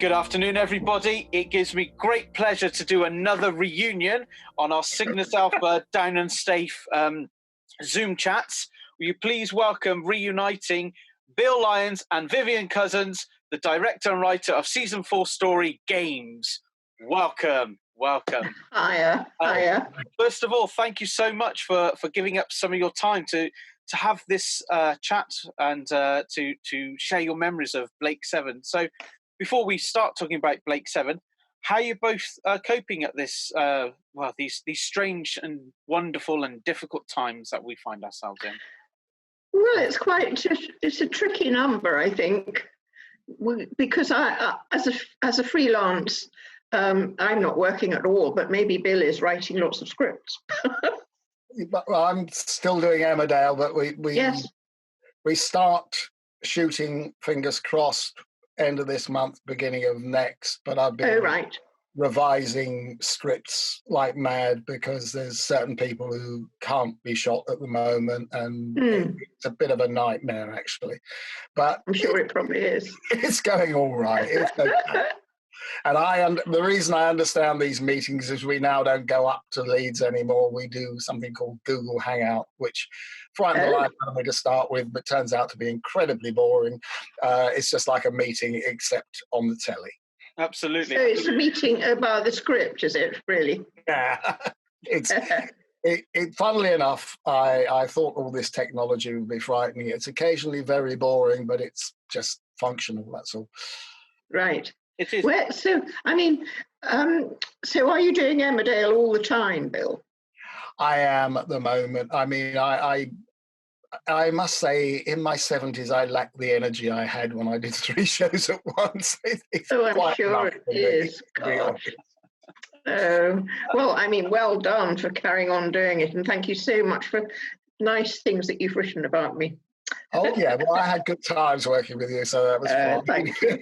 Good afternoon, everybody. It gives me great pleasure to do another reunion on our Cygnus Alpha Down and Stafe Zoom chats. Will you please welcome reuniting Bill Lyons and Vivienne Cozeens, the director and writer of Season 4 story Games. Welcome. Hiya. First of all, thank you so much for giving up some of your time to have this chat and to share your memories of Blake 7. So before we start talking about Blake 7, how are you both coping at this, these strange and wonderful and difficult times that we find ourselves in? Well, it's a tricky number, I think, because I as a freelance, I'm not working at all, but maybe Bill is writing lots of scripts. Well, I'm still doing Emmerdale, but we start shooting, fingers crossed, end of this month, beginning of next. But I've been revising scripts like mad because there's certain people who can't be shot at the moment, and it's a bit of a nightmare actually. But I'm sure it probably is. It's going all right. It's okay. And the reason I understand these meetings is we now don't go up to Leeds anymore. We do something called Google Hangout, which frightened the life out of me to start with, but turns out to be incredibly boring. It's just like a meeting, except on the telly. Absolutely. So it's a meeting about the script, is it, really? Yeah. Funnily enough, I thought all this technology would be frightening. It's occasionally very boring, but it's just functional, that's all. Right. It is. Well, so are you doing Emmerdale all the time, Bill? I am at the moment. I mean, I must say, in my 70s, I lack the energy I had when I did 3 shows at once. I'm sure it is. Well, I mean, well done for carrying on doing it, and thank you so much for nice things that you've written about me. Oh yeah, well, I had good times working with you, so that was fun. Thank you.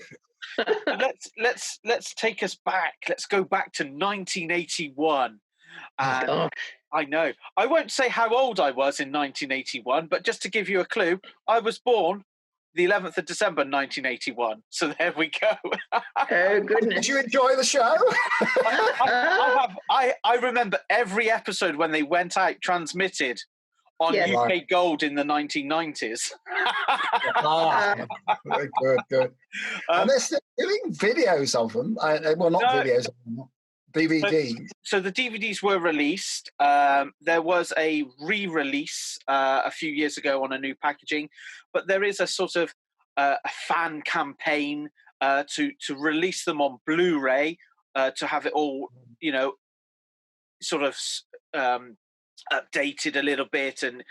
Let's take us back. Let's go back to 1981. Gosh. I know. I won't say how old I was in 1981, but just to give you a clue, I was born the 11th of December 1981. So there we go. Oh goodness! Did you enjoy the show? I remember every episode when they went out transmitted on UK Gold in the 1990s. Good. And they're still doing videos of them. Videos, DVDs. So the DVDs were released. There was a re-release a few years ago on a new packaging, but there is a sort of a fan campaign to release them on Blu-ray, to have it all, sort of updated a little bit and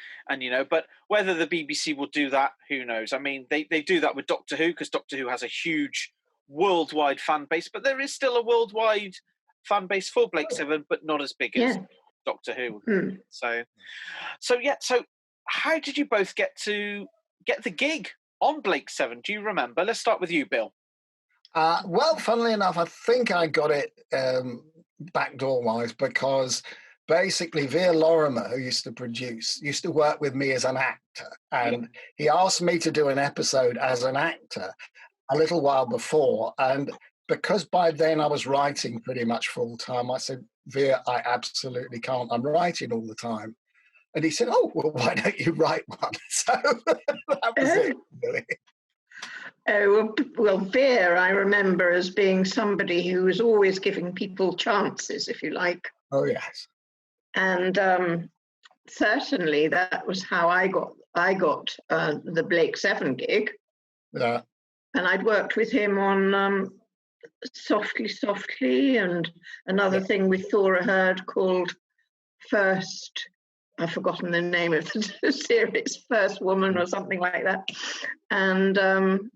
but whether the BBC will do that, who knows. I mean, they do that with Doctor Who, because Doctor Who has a huge worldwide fan base, but there is still a worldwide fan base for Blake 7, but not as big as Doctor Who. So how did you both get the gig on Blake 7? Do you remember? Let's start with you, Bill. Well, funnily enough, I think I got it backdoor wise, because basically, Veer Lorimer, who used to work with me as an actor, and he asked me to do an episode as an actor a little while before. And because by then I was writing pretty much full time, I said, Veer, I absolutely can't. I'm writing all the time. And he said, oh, well, why don't you write one? So that was it, really. Well, Veer, I remember as being somebody who was always giving people chances, if you like. Oh, yes. And certainly that was how I got the Blake 7 gig. Yeah. And I'd worked with him on Softly, and another thing with Thora Hird called First. I've forgotten the name of the series, First Woman or something like that. And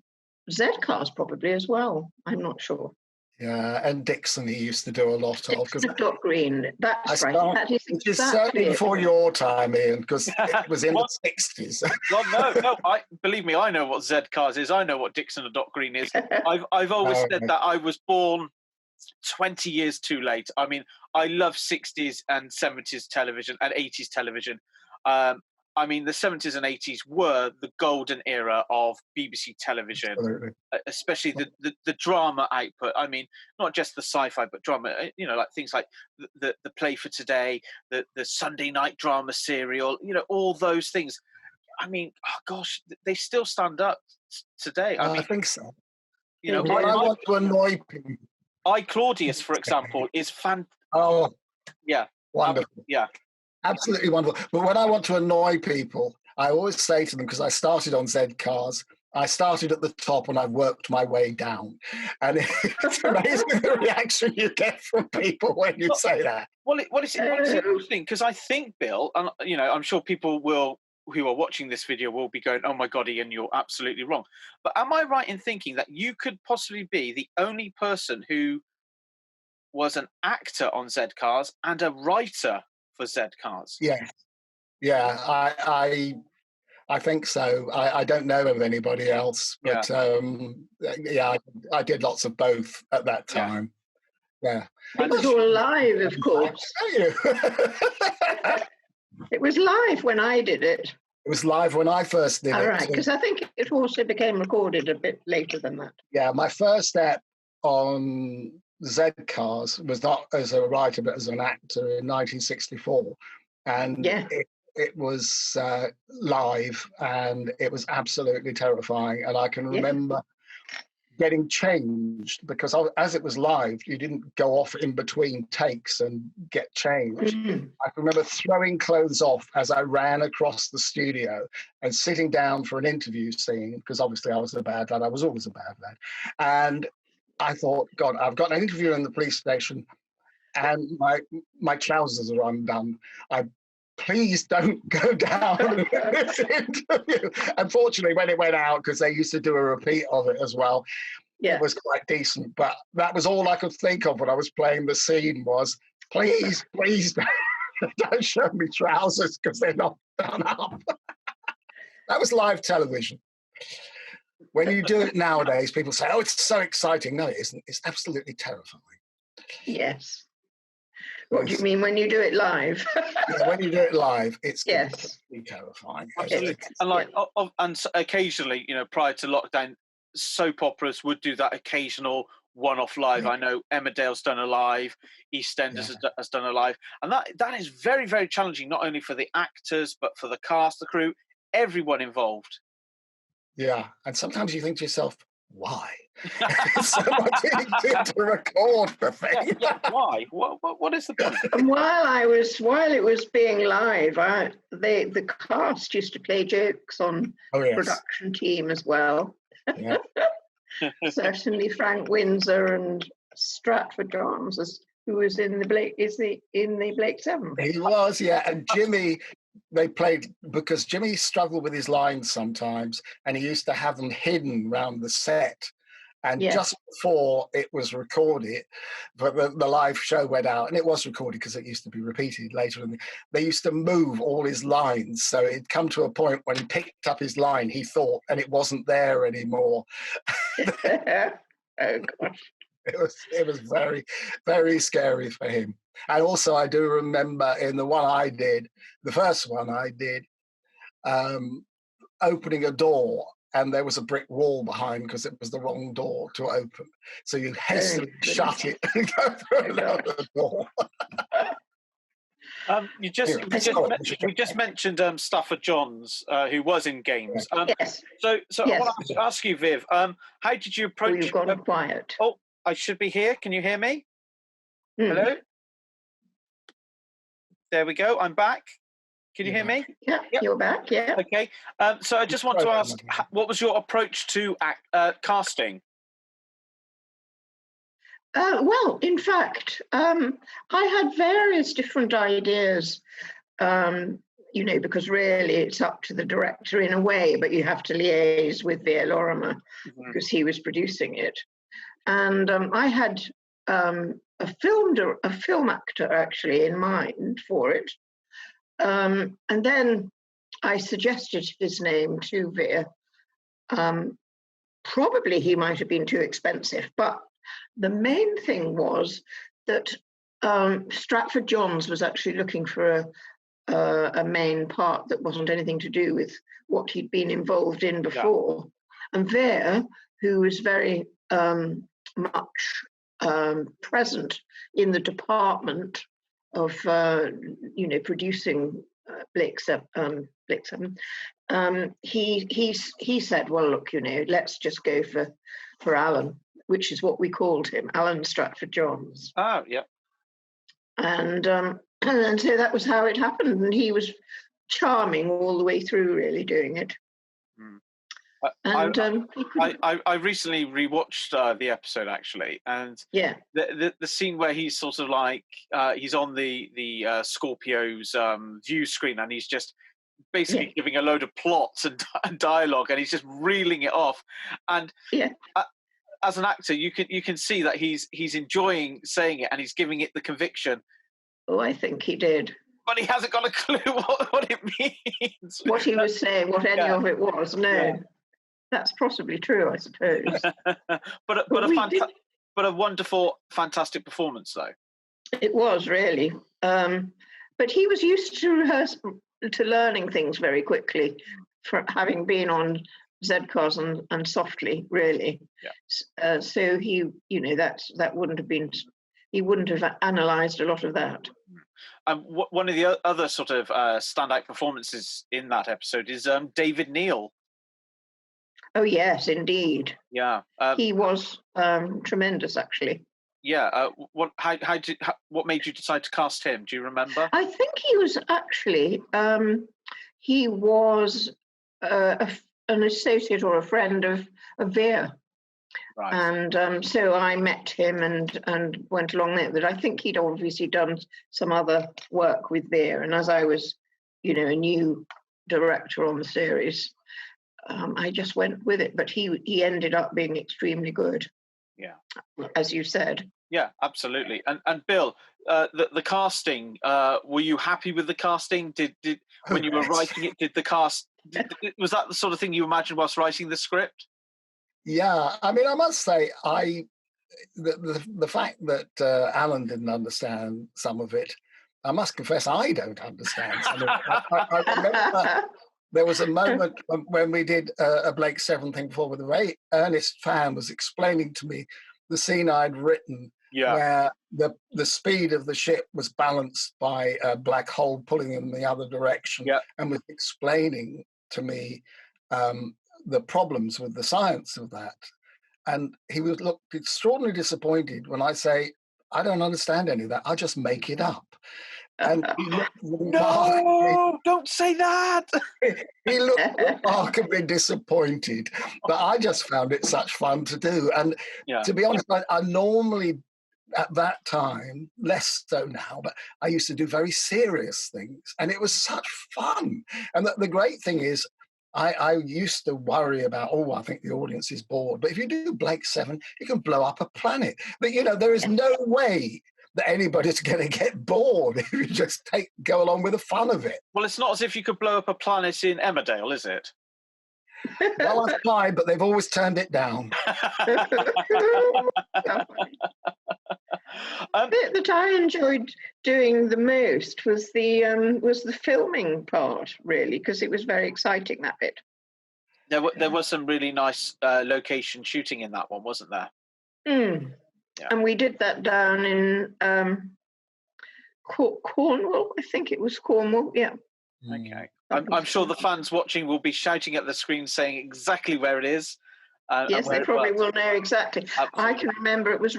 Z-Cars probably as well. I'm not sure. Yeah, and Dixon he used to do a lot of. Dixon Green, that's right. That is which is certainly before your time, Ian, because it was in the 60s. Well, no. Believe me, I know what Z-Cars is. I know what Dixon and Dot Green is. I've always said that I was born 20 years too late. I mean, I love 60s and 70s television and 80s television. I mean, the 70s and 80s were the golden era of BBC television, especially the drama output. I mean, not just the sci-fi, but drama, like things like the Play for Today, the Sunday night drama serial, all those things. I mean, oh gosh, they still stand up today. I think so. When I want to annoy people. Claudius, for example, is fantastic. Oh, yeah. Wonderful. Yeah. Absolutely wonderful. But when I want to annoy people, I always say to them, because I started on Z Cars, I started at the top and I've worked my way down. And it's amazing the reaction you get from people when you say that. Well, it's interesting because I think, Bill, and I'm sure people who are watching this video will be going, "Oh my God, Ian, you're absolutely wrong." But am I right in thinking that you could possibly be the only person who was an actor on Z Cars and a writer for Z Cars? Yeah, I think so. I don't know of anybody else, but I did lots of both at that time. Yeah. It was all live, of course. It was live when I did it. It was live when I first did it. All right, because I think it also became recorded a bit later than that. Yeah, my first step on Z Cars was not as a writer, but as an actor in 1964. And it was live, and it was absolutely terrifying. And I can remember getting changed because as it was live, you didn't go off in between takes and get changed. I can remember throwing clothes off as I ran across the studio and sitting down for an interview scene, because obviously I was a bad lad. I was always a bad lad. And I thought, God, I've got an interview in the police station and my trousers are undone. Please don't go down in this interview. Unfortunately, when it went out, because they used to do a repeat of it as well, it was quite decent. But that was all I could think of when I was playing the scene was, please don't show me trousers because they're not done up. That was live television. When you do it nowadays, people say, oh, it's so exciting. No, it isn't. It's absolutely terrifying. Yes. What do you mean when you do it live? When you do it live, it's completely terrifying. Absolutely. And occasionally, prior to lockdown, soap operas would do that occasional one-off live. I know Emmerdale's done a live, EastEnders has done a live. And that is very, very challenging, not only for the actors, but for the cast, the crew, everyone involved. Yeah. And sometimes you think to yourself, why? So much easier to record the thing. Why? What is the point? And while it was being live, the cast used to play jokes on production team as well. Yeah. Certainly Frank Windsor and Stratford Johns, who was in the Blake Blake 7. He was, and Jimmy. They played because Jimmy struggled with his lines sometimes, and he used to have them hidden around the set. And just before it was recorded, but the live show went out, and it was recorded because it used to be repeated later. And they used to move all his lines, so it'd come to a point when he picked up his line, he thought, and it wasn't there anymore. Oh gosh. It was very, very scary for him. And also I do remember in the one I did, the first one I did, opening a door, and there was a brick wall behind because it was the wrong door to open. So you hastily shut it and go through another door. We just mentioned Stafford Johns, who was in games. Yes. So I want to ask you, Viv, how did you approach? You've gone quiet. Oh, I should be here. Can you hear me? Hello? There we go. I'm back. Can you hear me? Yeah, you're back. Yeah. Okay. So I just want to ask, what was your approach to casting? Well, in fact, I had various different ideas, because really it's up to the director in a way, but you have to liaise with V.A. Lorimer because he was producing it. And I had a film actor actually in mind for it. And then I suggested his name to Veer. Probably he might have been too expensive, but the main thing was that Stratford Johns was actually looking for a main part that wasn't anything to do with what he'd been involved in before. And Ver, who was very much present in the department of producing Blake 7, he said, well, look, let's just go for Alan, which is what we called him, Alan Stratford Johns. Oh, yeah. And so that was how it happened, and he was charming all the way through, really doing it. I recently rewatched the episode, actually, and the scene where he's sort of like he's on the Scorpio's view screen, and he's just basically giving a load of plots and dialogue, and he's just reeling it off. And as an actor, you can see that he's enjoying saying it, and he's giving it the conviction. Oh, I think he did. But he hasn't got a clue what it means. What he was saying, what any of it was. No. Yeah. That's possibly true, I suppose. but a wonderful, fantastic performance, though. It was, really. But he was used to learning things very quickly, for having been on Z-Cos and Softly, really. Yeah. So he, that wouldn't have been. He wouldn't have analysed a lot of that. One of the other sort of standout performances in that episode is David Neal. Oh yes, indeed. Yeah, he was tremendous, actually. Yeah. What made you decide to cast him? Do you remember? I think he was actually he was an associate or a friend of Ver. Right. And so I met him and went along there. But I think he'd obviously done some other work with Ver. And as I was, a new director on the series, I just went with it. But he ended up being extremely good. Yeah. As you said. Yeah, absolutely. And Bill, the casting, were you happy with the casting? Did when you were writing it, did the cast, was that the sort of thing you imagined whilst writing the script? Yeah, I mean, I must say, the fact that Alan didn't understand some of it, I must confess, I don't understand some of it. I remember there was a moment when we did a Blake 7 thing before, with a very earnest fan was explaining to me the scene I'd written, where the speed of the ship was balanced by a black hole pulling in the other direction, and was explaining to me the problems with the science of that. And he looked extraordinarily disappointed when I say, I don't understand any of that, I just make it up. And he looked no, don't say that. He looked remarkably disappointed, but I just found it such fun to do. And to be honest, I normally, at that time, less so now, but I used to do very serious things, and it was such fun. And the great thing is, I used to worry about, I think the audience is bored. But if you do Blake 7, you can blow up a planet. But, there is no way that anybody's going to get bored if you just go along with the fun of it. Well, it's not as if you could blow up a planet in Emmerdale, is it? Well, I've tried, but they've always turned it down. The bit that I enjoyed doing the most was the filming part, really, because it was very exciting, that bit. There was some really nice location shooting in that one, wasn't there? Mm. Yeah. And we did that down in Cornwall. I think it was Cornwall. Yeah. Okay. I'm sure the fans watching will be shouting at the screen saying exactly where it is. Yes, they probably will know exactly. Absolutely. I can remember it was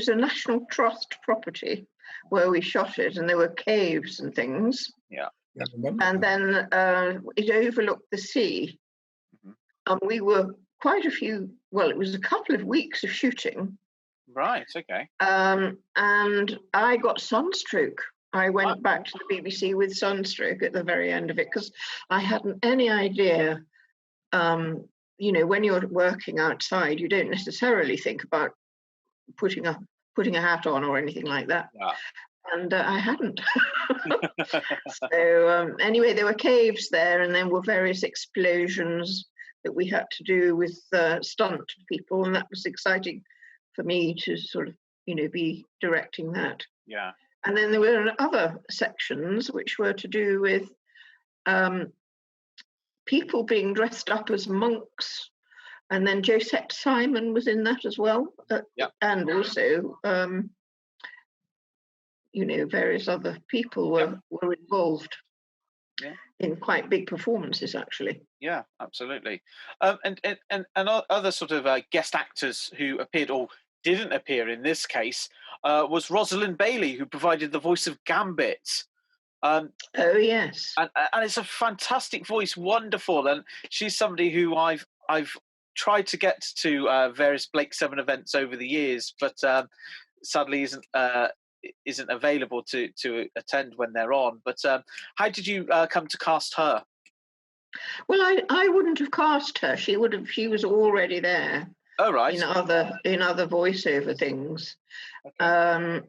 a National Trust property where we shot it, and there were caves and things. Yeah. And then it overlooked the sea. Mm-hmm. And we were it was a couple of weeks of shooting. Right, okay. And I got sunstroke. I went back to the BBC with sunstroke at the very end of it, because I hadn't any idea. When you're working outside, you don't necessarily think about putting a hat on or anything like that. Yeah. And I hadn't. So anyway, there were caves there, and there were various explosions that we had to do with stunt people, and that was exciting for me to sort of, be directing that. Yeah. And then there were other sections which were to do with people being dressed up as monks. And then Josette Simon was in that as well. And also, various other people were involved in quite big performances, actually. Yeah, absolutely. And other sort of guest actors who appeared or didn't appear in this case was Rosalind Bailey, who provided the voice of Gambit. Oh, yes. And it's a fantastic voice, wonderful. And she's somebody who I've tried to get to various Blake 7 events over the years, but sadly isn't available to attend when they're on. But how did you come to cast her? Well, I wouldn't have cast her. She was already there. Oh, right. In other voiceover things. Okay.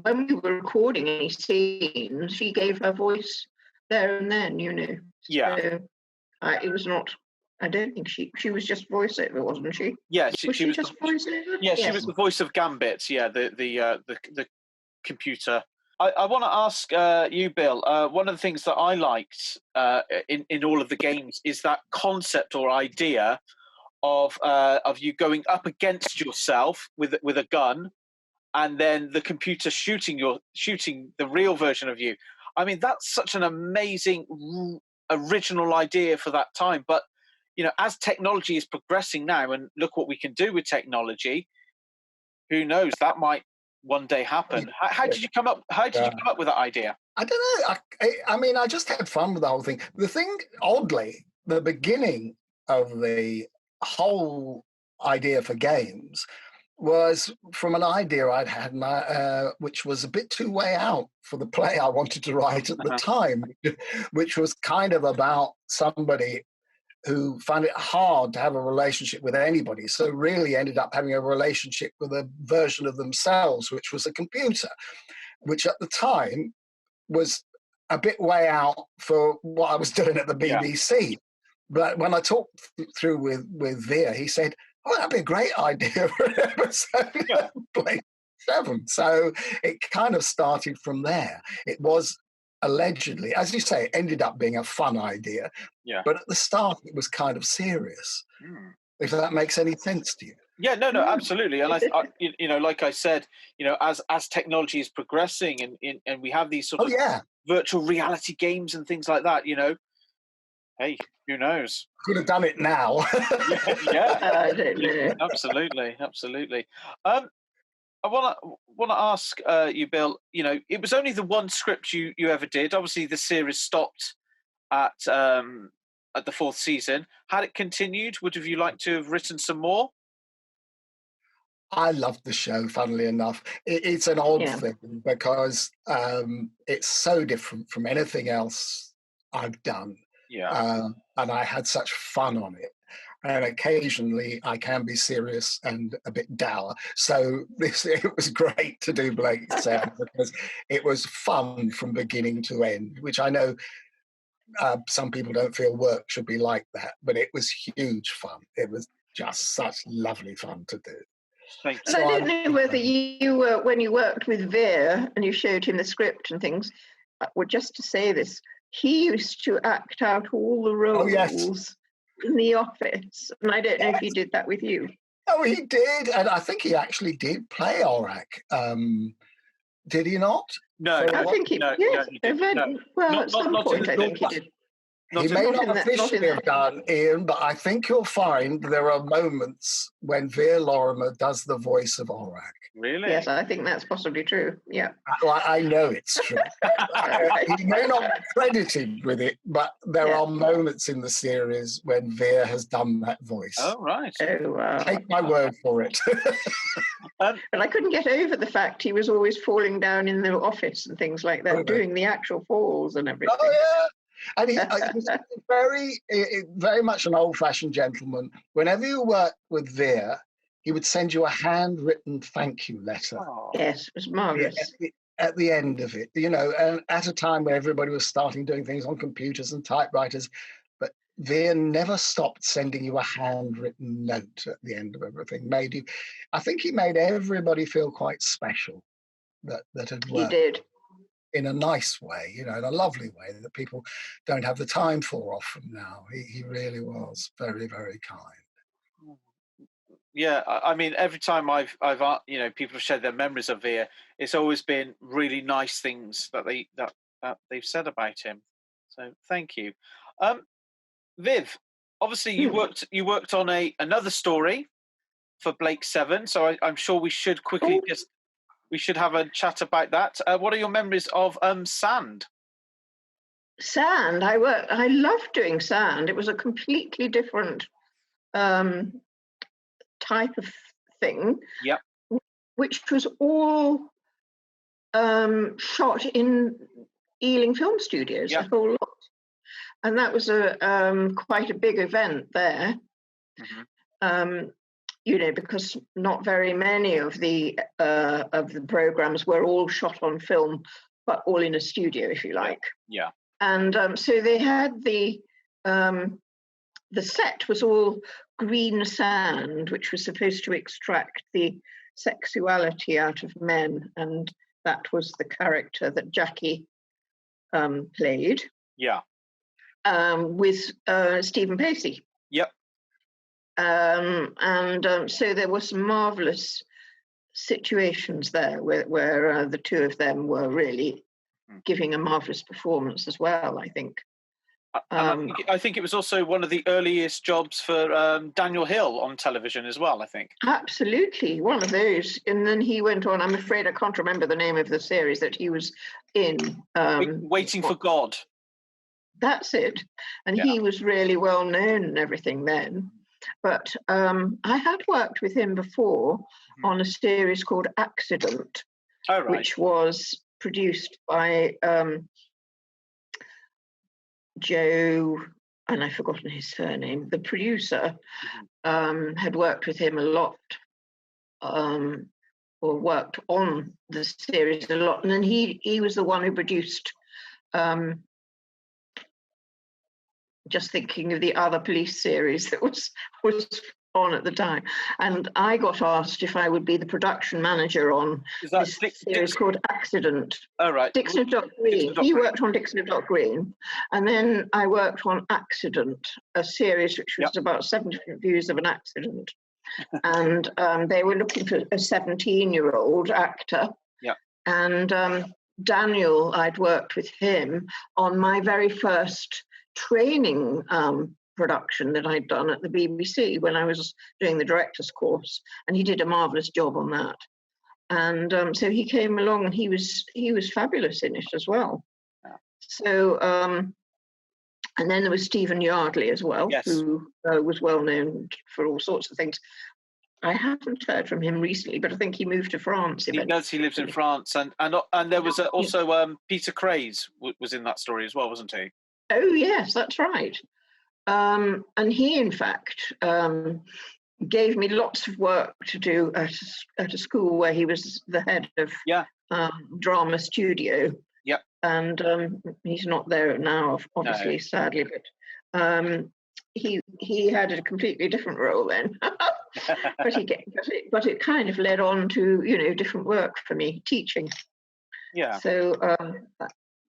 When we were recording any scenes, she gave her voice there and then, Yeah. So, it was not. I don't think she was just voiceover, wasn't she? Yeah, she was just voiceover. Yeah, she was the voice of Gambit. Yeah, the computer. I want to ask you, Bill. One of the things that I liked in all of the games is that concept or idea of you going up against yourself with a gun, and then the computer shooting the real version of you. I mean, that's such an amazing original idea for that time. But as technology is progressing now, and look what we can do with technology, who knows? That might one day happen. How did you come up? How did you come up with that idea? I don't know. I mean, I just had fun with the whole thing. The thing, oddly, the beginning of the whole idea for games was from an idea I'd had, which was a bit too way out for the play I wanted to write at the time, which was kind of about somebody who found it hard to have a relationship with anybody, so really ended up having a relationship with a version of themselves, which was a computer, which at the time was a bit way out for what I was doing at the BBC. Yeah. But when I talked through with Veer, he said, "Oh, that'd be a great idea for an episode of Blake 7." So it kind of started from there. It was allegedly, as you say, it ended up being a fun idea. Yeah. But at the start, it was kind of serious. If that makes any sense to you. Yeah, no, absolutely. And I like I said, as technology is progressing and we have these sort of virtual reality games and things like that, hey, who knows? Could have done it now. I don't know. Absolutely. I want to ask you, Bill. It was only the one script you ever did. Obviously, the series stopped at the 4th season. Had it continued, would have you liked to have written some more? I loved the show, funnily enough. It's an odd thing because it's so different from anything else I've done. Yeah. And I had such fun on it. And occasionally I can be serious and a bit dour. So it was great to do Blake 7 because it was fun from beginning to end, which I know some people don't feel work should be like that, but it was huge fun. It was just such lovely fun to do. Thanks. So I don't know whether you were, when you worked with Veer and you showed him the script and things, well, just to say this, he used to act out all the roles in the office. And I don't know if he did that with you. Oh, he did. And I think he actually did play Aurak. Did he not? No. I think he did. Well, at some point, I think he did. He may not officially have done, Ian, but I think you'll find there are moments when Veer Lorimer does the voice of Aurak. Really? Yes, I think that's possibly true. Yeah. Well, I know it's true. He may not be credited with it, but there are moments in the series when Veer has done that voice. Oh, right. Oh, take my word for it. But I couldn't get over the fact he was always falling down in the office and things like that, doing the actual falls and everything. Oh, yeah. And he was very much an old-fashioned gentleman. Whenever you worked with Veer, he would send you a handwritten thank you letter. Oh. Yes, it was marvellous. At the end of it, and at a time where everybody was starting doing things on computers and typewriters, but Veer never stopped sending you a handwritten note at the end of everything. I think he made everybody feel quite special. that had He worked did. in a nice way, in a lovely way that people don't have the time for often now. He really was very, very kind. Yeah, I mean, every time I've people have shared their memories of Veer, it's always been really nice things that they've said about him. So thank you, Viv. Obviously, you worked on another story for Blake 7, so I'm sure we should quickly we should have a chat about that. What are your memories of Sand? Sand. I loved doing Sand. It was a completely different type of thing. Yep. Which was all shot in Ealing Film Studios, Yep. a whole lot. And that was quite a big event there. Mm-hmm. Because not very many of the programs were all shot on film, but all in a studio, if you like. Yeah. And so they had the set was all green sand, which was supposed to extract the sexuality out of men, and that was the character that Jackie played. Yeah. With Stephen Pacey. Yep. So there were some marvelous situations there where the two of them were really giving a marvelous performance as well, I think. I think it was also one of the earliest jobs for Daniel Hill on television as well, I think. Absolutely, one of those. And then he went on, I'm afraid I can't remember the name of the series that he was in. Waiting for God. That's it. And he was really well known and everything then. But I had worked with him before on a series called Accident, which was produced by Joe, and I've forgotten his surname. The producer had worked with him a lot, or worked on the series a lot. And then he was the one who produced, just thinking of the other police series that was on at the time. And I got asked if I would be the production manager on this series called Accident. Oh, right. Dixon of Dock Green. He worked on Dixon of Dock Green. And then I worked on Accident, a series which was about 7 different views of an accident. And they were looking for a 17-year-old actor. Yeah. And Daniel, I'd worked with him on my very first training production that I'd done at the BBC when I was doing the director's course, and he did a marvelous job on that. And so he came along, and he was fabulous in it as well. Yeah. So and then there was Stephen Yardley as well, who was well known for all sorts of things. I haven't heard from him recently, but I think he moved to France eventually. He does. He lives in France, and there was also Peter Craze was in that story as well, wasn't he? Oh yes, that's right. And he, in fact, gave me lots of work to do at a school where he was the head of drama studio. Yep. And he's not there now, obviously, sadly. But he had a completely different role then. but it kind of led on to different work for me, teaching. Yeah. So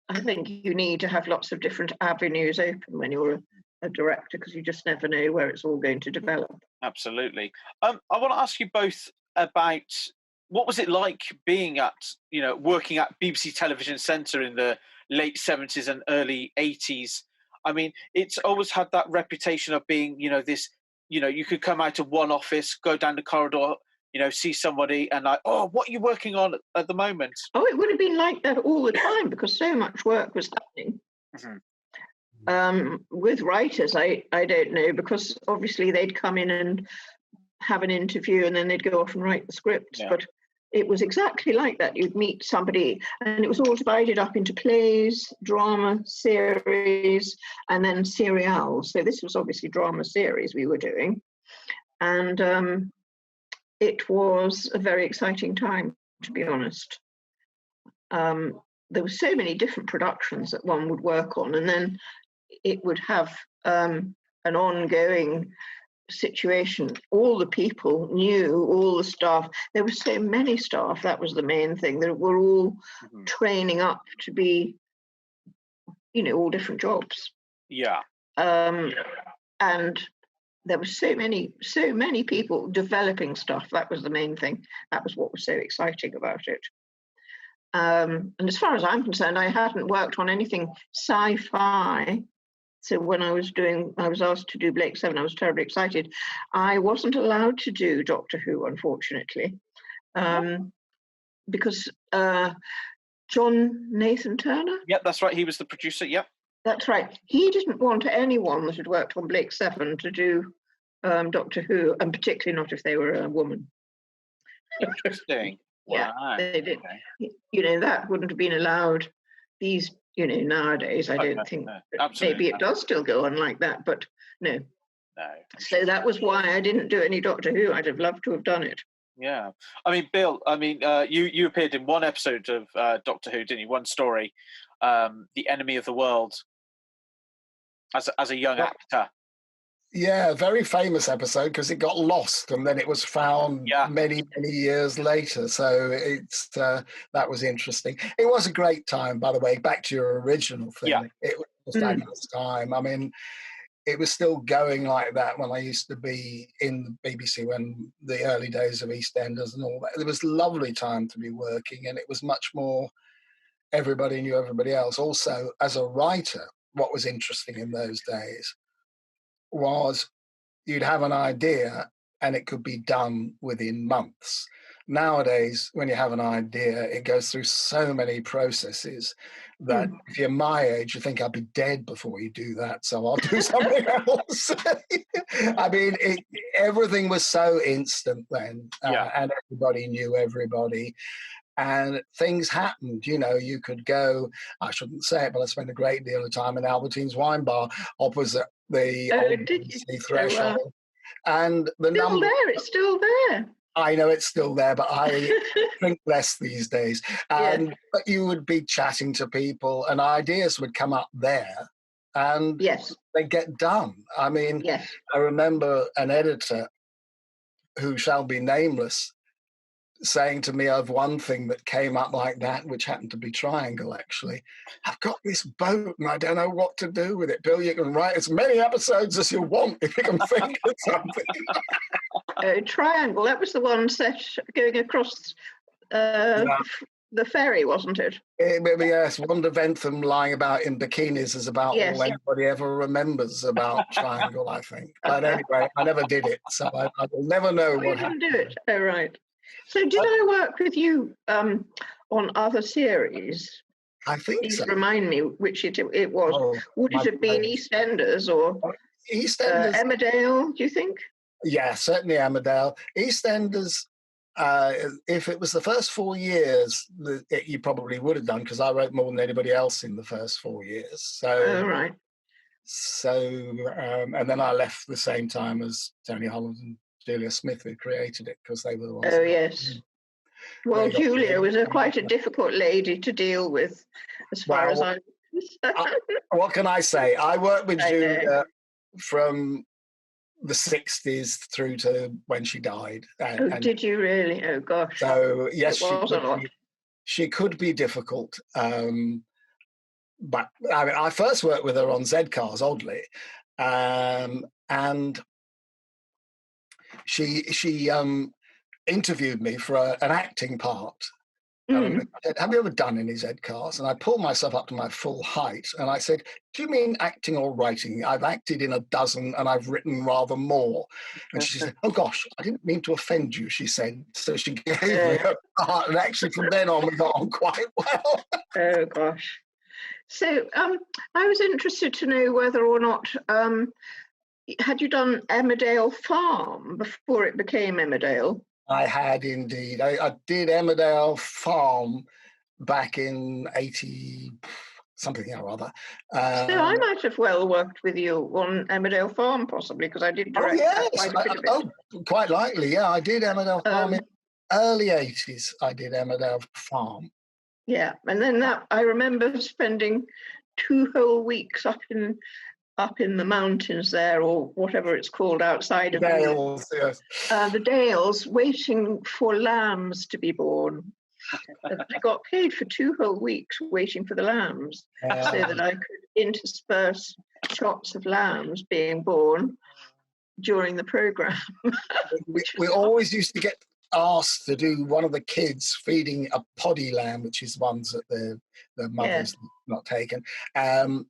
I think you need to have lots of different avenues open when you're a director, because you just never know where it's all going to develop. Absolutely. I want to ask you both about what was it like being working at BBC Television Centre in the late 70s and early 80s. I mean, it's always had that reputation of being, this, you could come out of one office, go down the corridor, see somebody and like, oh, what are you working on at the moment? Oh, it would have been like that all the time because so much work was happening. Mm-hmm. With writers, I don't know, because obviously they'd come in and have an interview and then they'd go off and write the scripts. Yeah. But it was exactly like that. You'd meet somebody and it was all divided up into plays, drama, series, and then serials. So this was obviously drama series we were doing. And it was a very exciting time, to be honest. There were so many different productions that one would work on, and then it would have an ongoing situation. All the people knew, all the staff. There were so many staff. That was the main thing. That were all training up to be, all different jobs. Yeah. And there were so many people developing stuff. That was the main thing. That was what was so exciting about it. And as far as I'm concerned, I hadn't worked on anything sci-fi. So when I was asked to do Blake 7, I was terribly excited. I wasn't allowed to do Doctor Who, unfortunately, because John Nathan Turner? Yep, that's right. He was the producer, yep. That's right. He didn't want anyone that had worked on Blake 7 to do Doctor Who, and particularly not if they were a woman. Interesting. Yeah, wow. they did. Okay. That wouldn't have been allowed these, nowadays. I don't think. No, maybe it does still go on like that, but no. No. So that was why I didn't do any Doctor Who. I'd have loved to have done it. Yeah. I mean, Bill, you appeared in one episode of Doctor Who, didn't you? One story, The Enemy of the World, as a young actor. Yeah, very famous episode because it got lost and then it was found many years later. So it's that was interesting. It was a great time, by the way. Back to your original thing, it was a fabulous time. I mean, it was still going like that when I used to be in the BBC, when the early days of EastEnders and all that. It was a lovely time to be working, and it was much more. Everybody knew everybody else. Also, as a writer, what was interesting in those days was you'd have an idea and it could be done within months. Nowadays, when you have an idea, it goes through so many processes that if you're my age, you think I'll be dead before you do that, so I'll do something else. I mean, everything was so instant then, and everybody knew everybody. And things happened, you could go, I shouldn't say it, but I spent a great deal of time in Albertine's wine bar opposite the old threshold. And it's still there. I know it's still there, but I drink less these days. But you would be chatting to people and ideas would come up there and they get done. I mean, I remember an editor who shall be nameless saying to me of one thing that came up like that, which happened to be Triangle, actually. I've got this boat and I don't know what to do with it. Bill, you can write as many episodes as you want if you can think of something. Triangle, that was the one set going across the ferry, wasn't it? Yes, Wanda Ventham lying about in bikinis is about all anybody ever remembers about Triangle, I think. But anyway, I never did it, so I will never know what happened. You didn't do it? Oh, right. So did I work with you on other series? I think so. Remind me which it was. Oh, would it have been EastEnders or EastEnders? Emmerdale, do you think? Yeah, certainly Emmerdale. EastEnders, if it was the first 4 years, you probably would have done, because I wrote more than anybody else in the first 4 years. So, right. So, and then I left the same time as Tony Holland and Julia Smith, who created it, because they were the ones. Oh, yes. Well, Julia was quite a difficult lady to deal with, as far as I what can I say? I worked with Julia from the 60s through to when she died. Did you really? Oh, gosh. So, yes, she could be difficult. But I mean, I first worked with her on Z-Cars, oddly. And she interviewed me for an acting part. And I said, have you ever done any Z-Cars? And I pulled myself up to my full height and I said, do you mean acting or writing? I've acted in a dozen and I've written rather more. And she said, oh gosh, I didn't mean to offend you, she said. So she gave me a part, and actually from then on we got on quite well. Oh gosh. So I was interested to know whether or not had you done Emmerdale Farm before it became Emmerdale? I had indeed. I did Emmerdale Farm back in 80 something or other. So I might have well worked with you on Emmerdale Farm, possibly, because I did direct quite a bit of it. Quite likely, yeah. I did Emmerdale Farm in early 80s. I did Emmerdale Farm. Yeah, and then I remember spending 2 whole weeks up in up in the mountains there, or whatever it's called, outside of Dales, yes. the Dales, waiting for lambs to be born. I got paid for 2 whole weeks waiting for the lambs, so that I could intersperse shots of lambs being born during the program. we always used to get asked to do one of the kids feeding a poddy lamb, which is ones that the mother's not taken,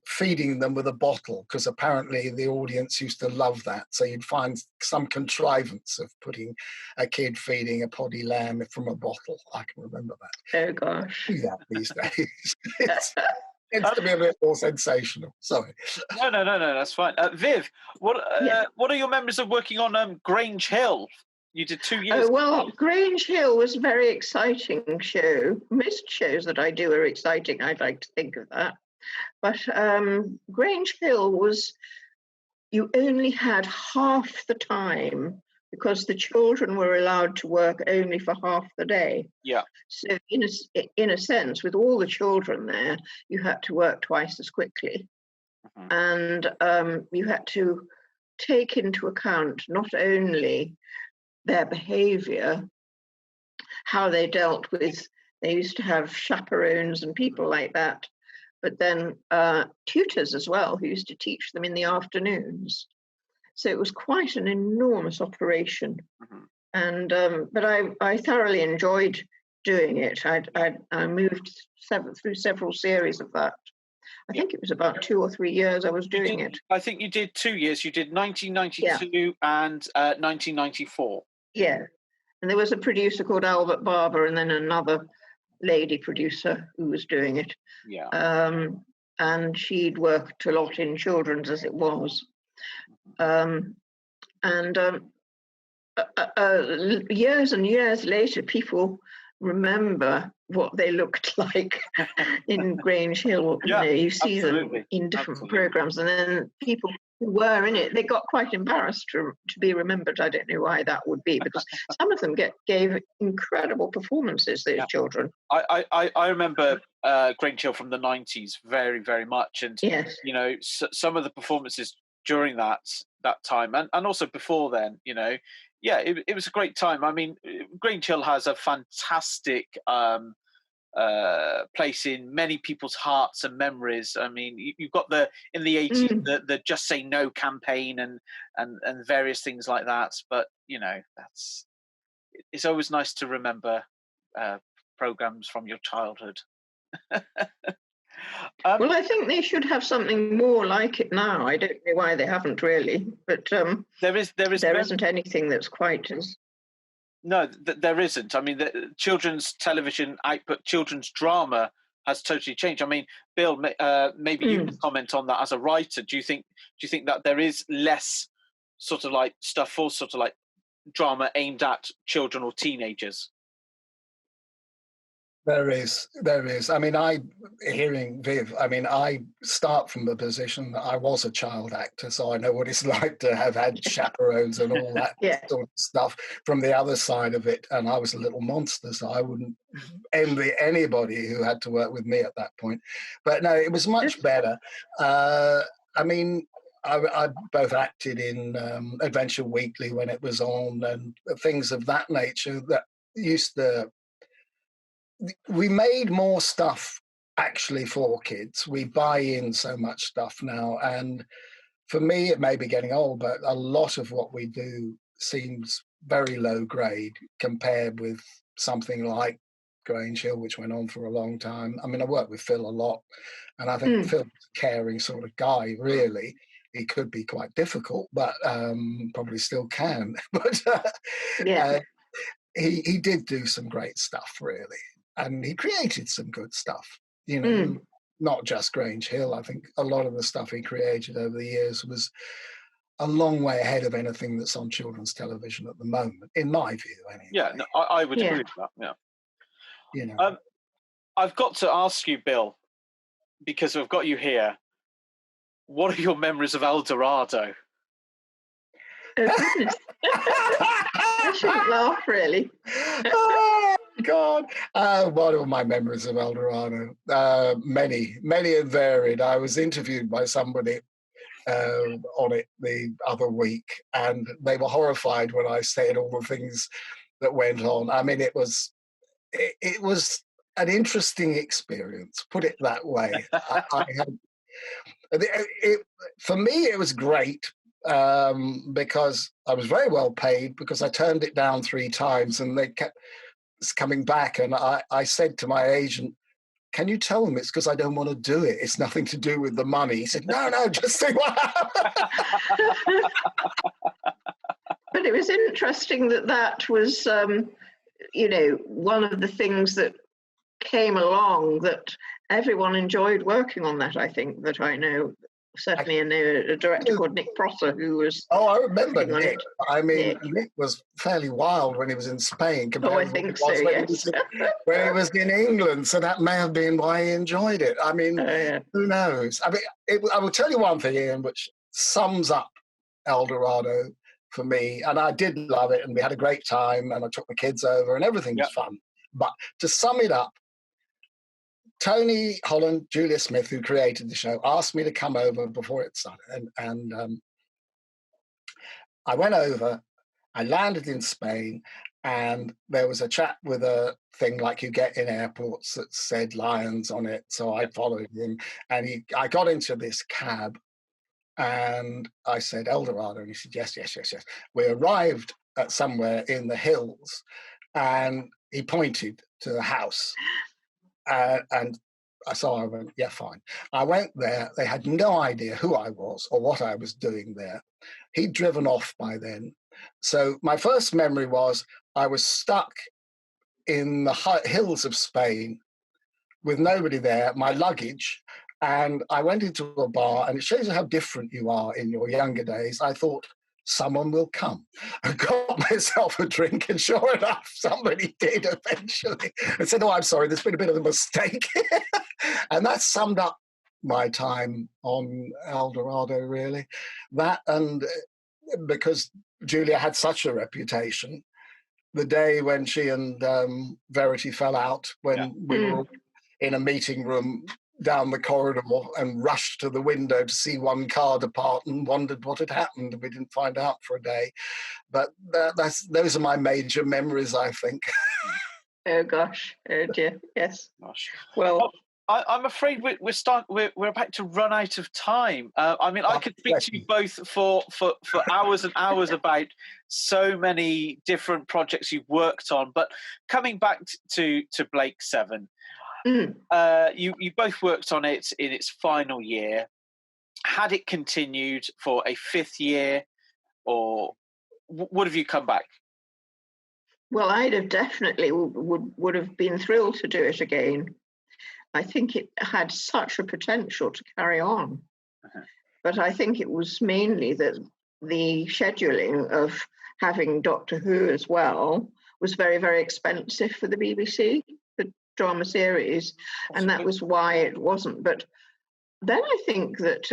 feeding them with a bottle, because apparently the audience used to love that. So you'd find some contrivance of putting a kid feeding a poddy lamb from a bottle. I can remember that. Oh gosh. Do that these days. It's to be a bit more sensational. Sorry. No, that's fine. Viv, what are your memories of working on Grange Hill? You did 2 years. Oh, well, Grange Hill was a very exciting show. Most shows that I do are exciting. I'd like to think of that. But Grange Hill was, you only had half the time because the children were allowed to work only for half the day. Yeah. So in a sense, with all the children there, you had to work twice as quickly. Mm-hmm. And you had to take into account not only their behavior, how they dealt with, they used to have chaperones and people like that, but then tutors as well, who used to teach them in the afternoons. So it was quite an enormous operation. Mm-hmm. And but I thoroughly enjoyed doing it. I moved through several series of that. I think it was about 2 or 3 years I was doing it. I think you did 2 years. You did 1992 and 1994. Yeah, and there was a producer called Albert Barber, and then another lady producer who was doing it. Yeah. And she'd worked a lot in children's as it was. Years and years later, people remember what they looked like in Grange Hill. Yeah, you see them in different programs, and then people who were in it, they got quite embarrassed to be remembered. I don't know why that would be, because some of them gave incredible performances, those children. I remember Grange Hill from the 90s very, very much, and you know, some of the performances during that time, and also before then, you know, it was a great time. I mean, Grange Hill has a fantastic place in many people's hearts and memories. I mean, you've got in the 80s the Just Say No campaign and various things like that. But you know, it's always nice to remember programs from your childhood. Well, I think they should have something more like it now. I don't know why they haven't really, but there isn't anything that's quite as. No, there isn't. I mean, the children's television output, children's drama has totally changed. I mean, Bill, maybe you can comment on that as a writer. Do you think that there is less sort of like stuff for sort of like drama aimed at children or teenagers? There is. I mean, hearing Viv, I mean, I start from the position that I was a child actor, so I know what it's like to have had chaperones and all that sort of stuff from the other side of it. And I was a little monster, so I wouldn't envy anybody who had to work with me at that point. But no, it was much better. I mean, I both acted in Adventure Weekly when it was on, and things of that nature that used to. We made more stuff actually for kids. We buy in so much stuff now. And for me, it may be getting old, but a lot of what we do seems very low grade compared with something like Grange Hill, which went on for a long time. I mean, I work with Phil a lot, and I think Phil's a caring sort of guy, really. He could be quite difficult, but probably still can. But he did do some great stuff, really. And he created some good stuff, you know, not just Grange Hill. I think a lot of the stuff he created over the years was a long way ahead of anything that's on children's television at the moment, in my view, anyway. Yeah, no, I would agree with that, yeah. You know. I've got to ask you, Bill, because I've got you here, what are your memories of El Dorado? Oh, goodness. I shouldn't laugh, really. Oh, God. What are my memories of El Dorado? Many and varied. I was interviewed by somebody on it the other week, and they were horrified when I said all the things that went on. I mean, it was an interesting experience, put it that way. For me, it was great because I was very well paid, because I turned it down 3 times and they kept coming back. And I said to my agent, can you tell them it's because I don't want to do it? It's nothing to do with the money. He said, no, just see what happens. But it was interesting that was, one of the things that came along, that everyone enjoyed working on that, I think, that I know. Certainly I know a director called Nick Prosser who was... Oh, I remember Nick. I mean, Nick was fairly wild when he was in Spain compared to when he was in England, so that may have been why he enjoyed it. I mean, who knows? I mean, I will tell you one thing, Ian, which sums up El Dorado for me, and I did love it, and we had a great time, and I took the kids over, and everything was fun. But to sum it up, Tony Holland, Julia Smith, who created the show, asked me to come over before it started. And I went over, I landed in Spain, and there was a chat with a thing like you get in airports that said Lyons on it. So I followed him, and I got into this cab, and I said, El Dorado, and he said, yes. We arrived at somewhere in the hills, and he pointed to the house. And so I went, yeah, fine. I went there. They had no idea who I was or what I was doing there. He'd driven off by then. So my first memory was I was stuck in the hills of Spain with nobody there, my luggage, and I went into a bar, and it shows you how different you are in your younger days. I thought, someone will come. I got myself a drink, and sure enough, somebody did eventually. I said, oh, I'm sorry, there's been a bit of a mistake. And that summed up my time on El Dorado, really. That, and because Julia had such a reputation, the day when she and Verity fell out, when we were in a meeting room down the corridor and rushed to the window to see one car depart and wondered what had happened. We didn't find out for a day. But those are my major memories, I think. Oh, gosh. Oh, dear. Yes. Gosh. Well, I'm afraid we're about to run out of time. I mean, I could speak to you both for hours and hours about so many different projects you've worked on. But coming back to Blake 7, you both worked on it in its final year. Had it continued for a 5th year, or would have you come back? Well, I'd have definitely would have been thrilled to do it again. I think it had such a potential to carry on. But I think it was mainly that the scheduling of having Doctor Who as well was very, very expensive for the BBC, the drama series, and that was why it wasn't. But then I think that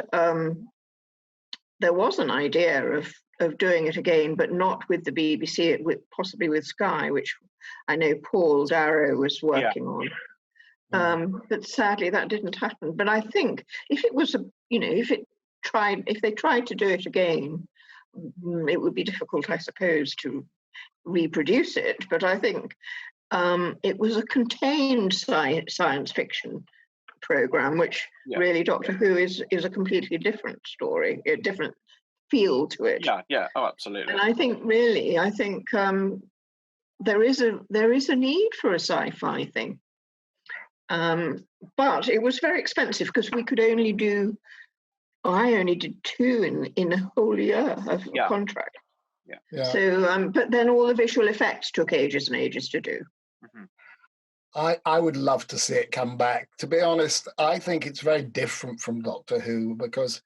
there was an idea of doing it again, but not with the BBC, possibly with Sky, which I know Paul Darrow was working on. But sadly, that didn't happen. But I think if it was, if they tried to do it again, it would be difficult, I suppose, to reproduce it. But I think it was a contained science fiction program, which really Doctor Who is a completely different story, a different feel to it. Yeah, oh, absolutely. And I think there is a need for a sci-fi thing. But it was very expensive because we could only I only did 2 in a whole year of contract. Yeah. So, but then all the visual effects took ages and ages to do. I would love to see it come back. To be honest, I think it's very different from Doctor Who because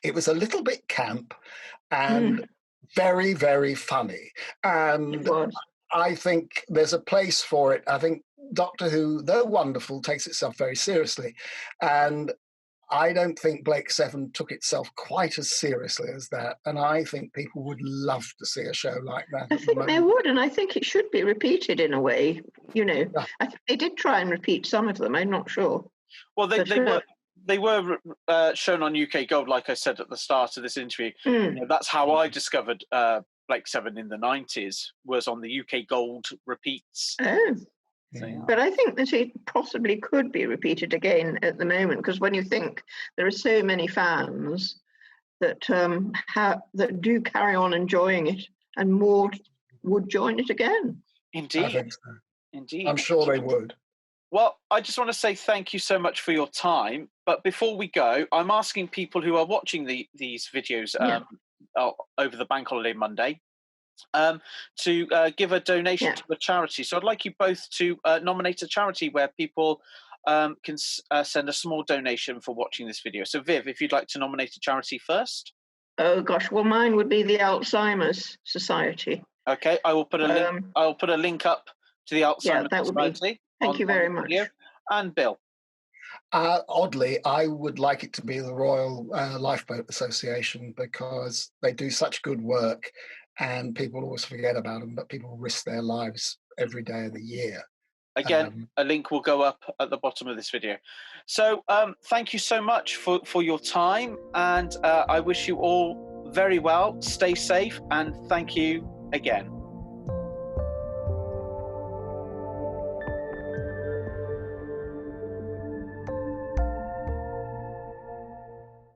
it was a little bit camp and very, very funny. And I think there's a place for it. I think Doctor Who, though wonderful, takes itself very seriously. And I don't think Blake 7 took itself quite as seriously as that. And I think people would love to see a show like that. I think they would, and I think it should be repeated in a way. I think they did try and repeat some of them. I'm not sure. Well, they were shown on UK Gold, like I said at the start of this interview. You know, that's how I discovered Blake 7 in the 90s, was on the UK Gold repeats. Oh. So, yeah. But I think that it possibly could be repeated again at the moment, because when you think there are so many fans that that do carry on enjoying it, and more would join it again. Indeed. I think so. Indeed. I'm sure they would. Well, I just want to say thank you so much for your time. But before we go, I'm asking people who are watching these videos over the Bank Holiday Monday to give a donation to a charity. So I'd like you both to nominate a charity where people can send a small donation for watching this video. So Viv, if you'd like to nominate a charity first. Oh gosh, well mine would be the Alzheimer's Society. Okay, I will put a link. I will put a link up to the Alzheimer's Society. Thank you very much. And Bill. Oddly, I would like it to be the Royal Lifeboat Association, because they do such good work and people always forget about them, but people risk their lives every day of the year. Again, a link will go up at the bottom of this video. So thank you so much for your time, and I wish you all very well. Stay safe, and thank you again.